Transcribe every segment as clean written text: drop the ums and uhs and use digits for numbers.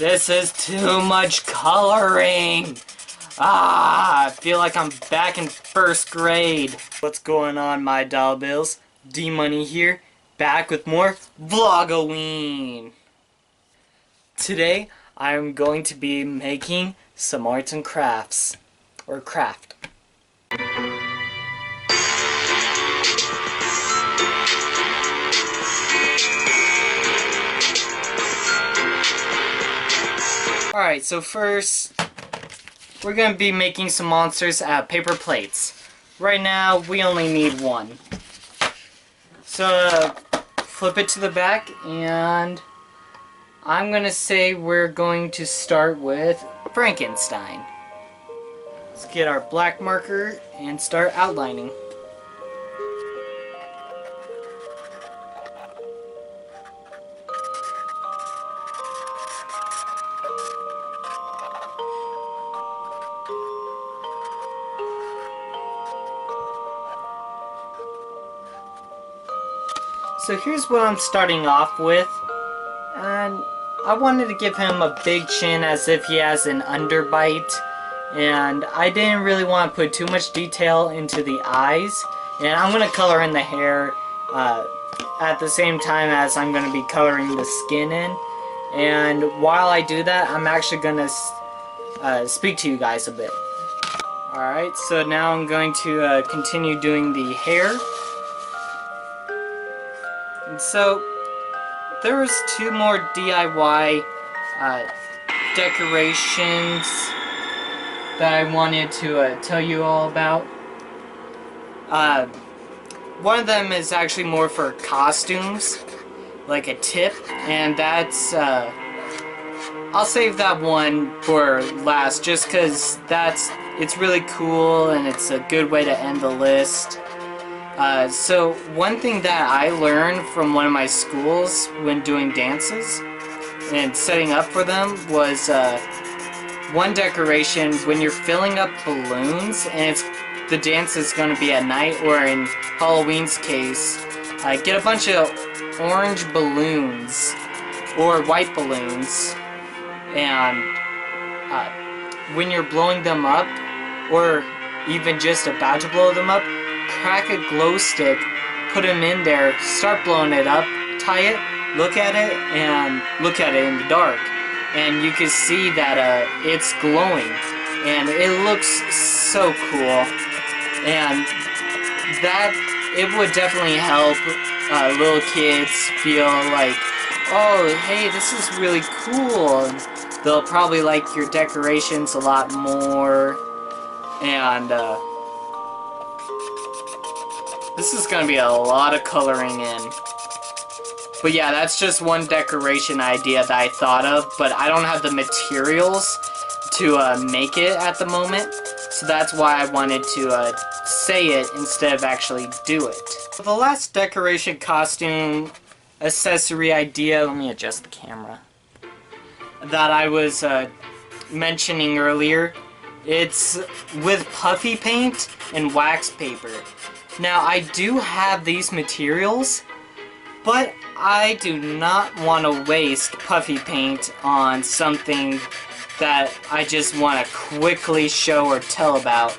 This is too much coloring. I feel like I'm back in first grade. What's going on, my doll bills? D-Money here, back with more Vlogoween. Today, I'm going to be making some arts and crafts, or craft. Alright, so first, we're going to be making some monsters out of paper plates. Right now, we only need one. So, flip it to the back, and I'm going to say we're going to start with Frankenstein. Let's get our black marker and start outlining. So here's what I'm starting off with, and I wanted to give him a big chin as if he has an underbite, and I didn't really want to put too much detail into the eyes, and I'm going to color in the hair at the same time as I'm going to be coloring the skin in, and while I do that, I'm actually going to speak to you guys a bit. Alright, so now I'm going to continue doing the hair. And so, there was two more DIY decorations that I wanted to tell you all about. One of them is actually more for costumes, like a tip, and that's, I'll save that one for last, just because it's really cool and it's a good way to end the list. So one thing that I learned from one of my schools when doing dances and setting up for them was one decoration when you're filling up balloons and the dance is going to be at night, or in Halloween's case, get a bunch of orange balloons or white balloons, and when you're blowing them up, or even just about to blow them up, crack a glow stick, put them in there, start blowing it up, tie it, look at it, and look at it in the dark. And you can see that it's glowing. And it looks so cool. And that, it would definitely help little kids feel like, oh, hey, this is really cool. And they'll probably like your decorations a lot more. And, this is going to be a lot of coloring in. But yeah, that's just one decoration idea that I thought of, but I don't have the materials to make it at the moment, so that's why I wanted to say it instead of actually do it. For the last decoration costume accessory idea, let me adjust the camera, that I was mentioning earlier, it's with puffy paint and wax paper. Now, I do have these materials, but I do not want to waste puffy paint on something that I just want to quickly show or tell about.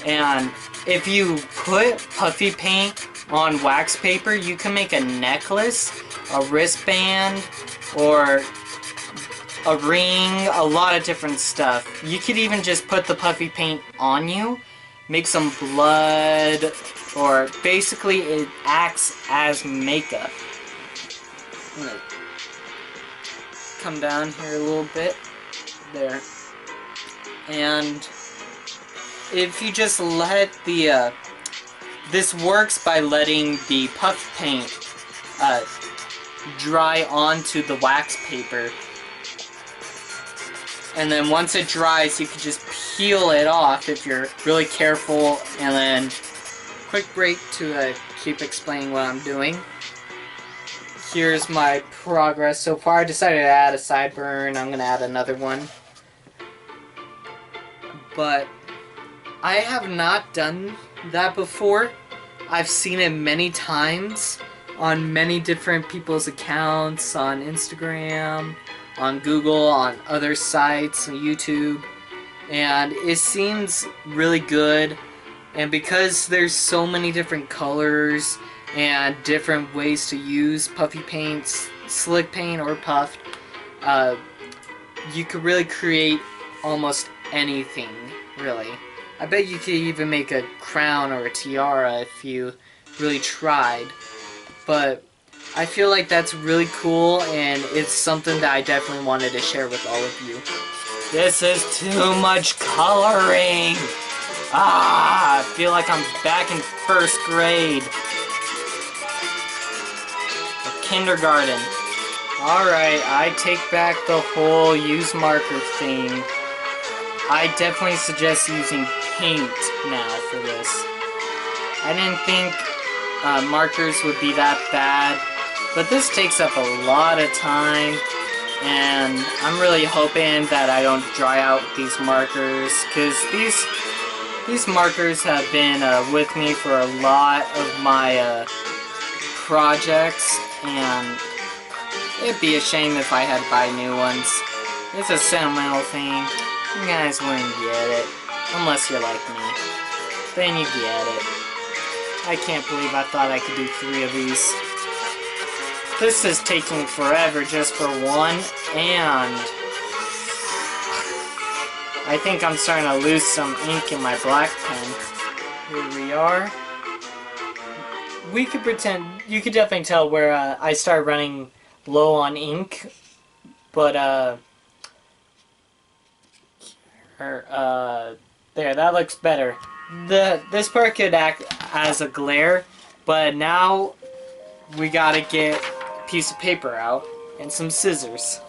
And if you put puffy paint on wax paper, you can make a necklace, a wristband, or a ring, a lot of different stuff. You could even just put the puffy paint on you, make some blood, or basically it acts as makeup. I'm gonna come down here a little bit. There. And if you just let the, this works by letting the puff paint dry onto the wax paper. And then once it dries, you can just peel it off if you're really careful. And then, quick break to keep explaining what I'm doing. Here's my progress so far. I decided to add a sideburn. I'm going to add another one. But I have not done that before. I've seen it many times on many different people's accounts, on Instagram, on Google, on other sites, on YouTube, and it seems really good. And because there's so many different colors and different ways to use puffy paints, slick paint or puffed, you could really create almost anything, really. I bet you could even make a crown or a tiara if you really tried. But I feel like that's really cool, and it's something that I definitely wanted to share with all of you. This is too much coloring! I feel like I'm back in first grade. Or kindergarten. Alright, I take back the whole use marker thing. I definitely suggest using paint now for this. I didn't think markers would be that bad, but this takes up a lot of time, and I'm really hoping that I don't dry out these markers, because these markers have been with me for a lot of my projects, and it'd be a shame if I had to buy new ones. It's a sentimental thing. You guys wouldn't get it, unless you're like me. Then you get it. I can't believe I thought I could do 3 of these. This is taking forever just for one, and I think I'm starting to lose some ink in my black pen. Here we are. We could pretend, you could definitely tell where I started running low on ink, but there, that looks better. This part could act as a glare, but now we gotta get a piece of paper out and some scissors.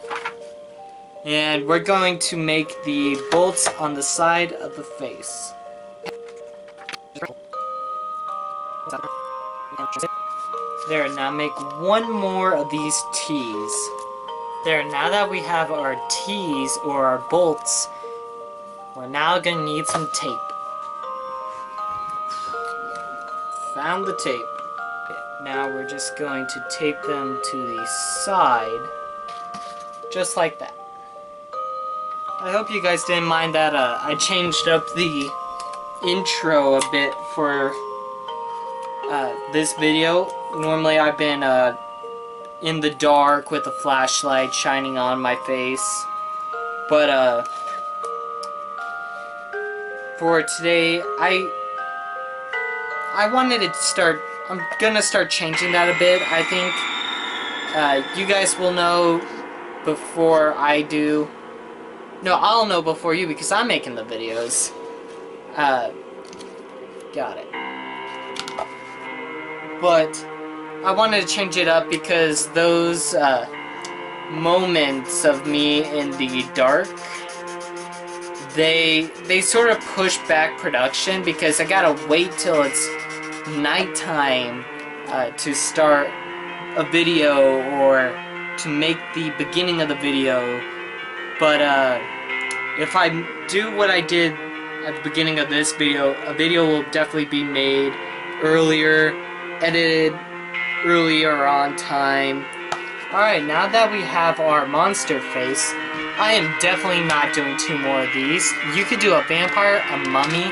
And we're going to make the bolts on the side of the face. There, now make one more of these T's. There, now that we have our T's, or our bolts, we're now going to need some tape. Found the tape. Now we're just going to tape them to the side, just like that. I hope you guys didn't mind that I changed up the intro a bit for this video. Normally I've been in the dark with a flashlight shining on my face, but for today I wanted to start, I'm gonna start changing that a bit. I think you guys will know before I do. No, I'll know before you because I'm making the videos. Got it. But I wanted to change it up because those moments of me in the dark, they sort of push back production because I gotta wait till it's nighttime to start a video or to make the beginning of the video. But if I do what I did at the beginning of this video, a video will definitely be made earlier, edited earlier on time. Alright, now that we have our monster face, I am definitely not doing 2 more of these. You could do a vampire, a mummy.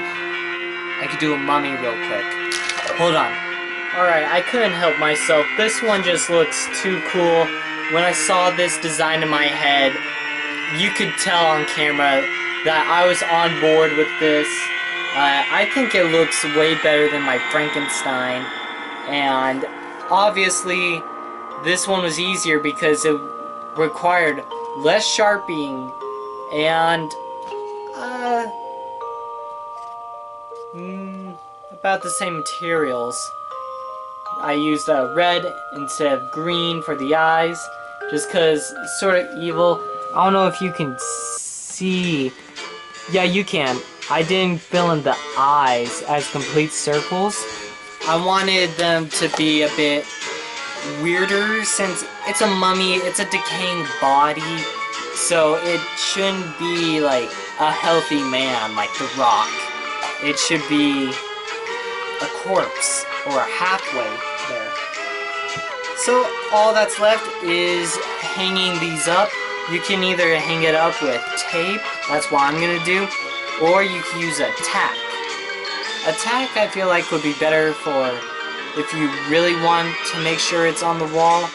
I could do a mummy real quick. Hold on. Alright, I couldn't help myself. This one just looks too cool. When I saw this design in my head, you could tell on camera that I was on board with this. I think it looks way better than my Frankenstein, and obviously this one was easier because it required less sharpening and about the same materials. I used red instead of green for the eyes, just because it's sort of evil. I don't know if you can see. Yeah, you can. I didn't fill in the eyes as complete circles. I wanted them to be a bit weirder since it's a mummy, it's a decaying body, so it shouldn't be like a healthy man like The Rock. It should be a corpse or a halfway there. So all that's left is hanging these up. You can either hang it up with tape, that's what I'm gonna do, or you can use a tack. A tack I feel like would be better for if you really want to make sure it's on the wall.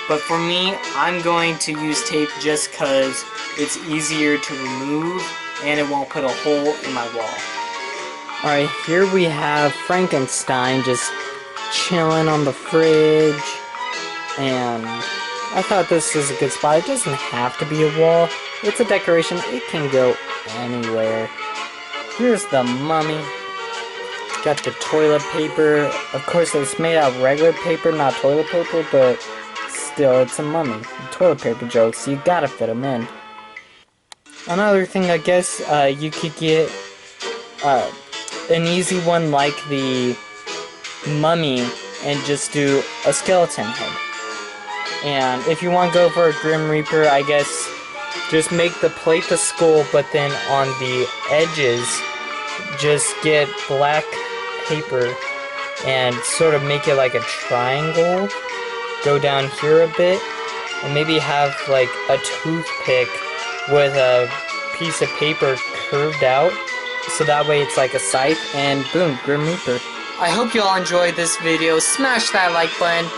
But for me, I'm going to use tape just because it's easier to remove and it won't put a hole in my wall. Alright, here we have Frankenstein just chilling on the fridge. And I thought this was a good spot. It doesn't have to be a wall. It's a decoration. It can go anywhere. Here's the mummy. Got the toilet paper. Of course, it's made out of regular paper, not toilet paper, but still, it's a mummy. Toilet paper jokes, you gotta fit them in. Another thing, I guess, you could get an easy one like the mummy and just do a skeleton head. And if you want to go for a Grim Reaper, I guess just make the plate the skull, but then on the edges, just get black paper and sort of make it like a triangle. Go down here a bit, and maybe have like a toothpick with a piece of paper curved out, so that way it's like a scythe, and boom, Grim Reaper. I hope you all enjoyed this video. Smash that like button.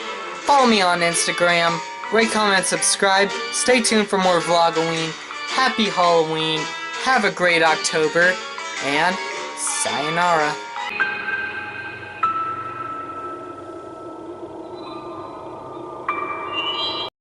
Follow me on Instagram. Rate, comment, subscribe. Stay tuned for more Vlogoween. Happy Halloween. Have a great October. And sayonara.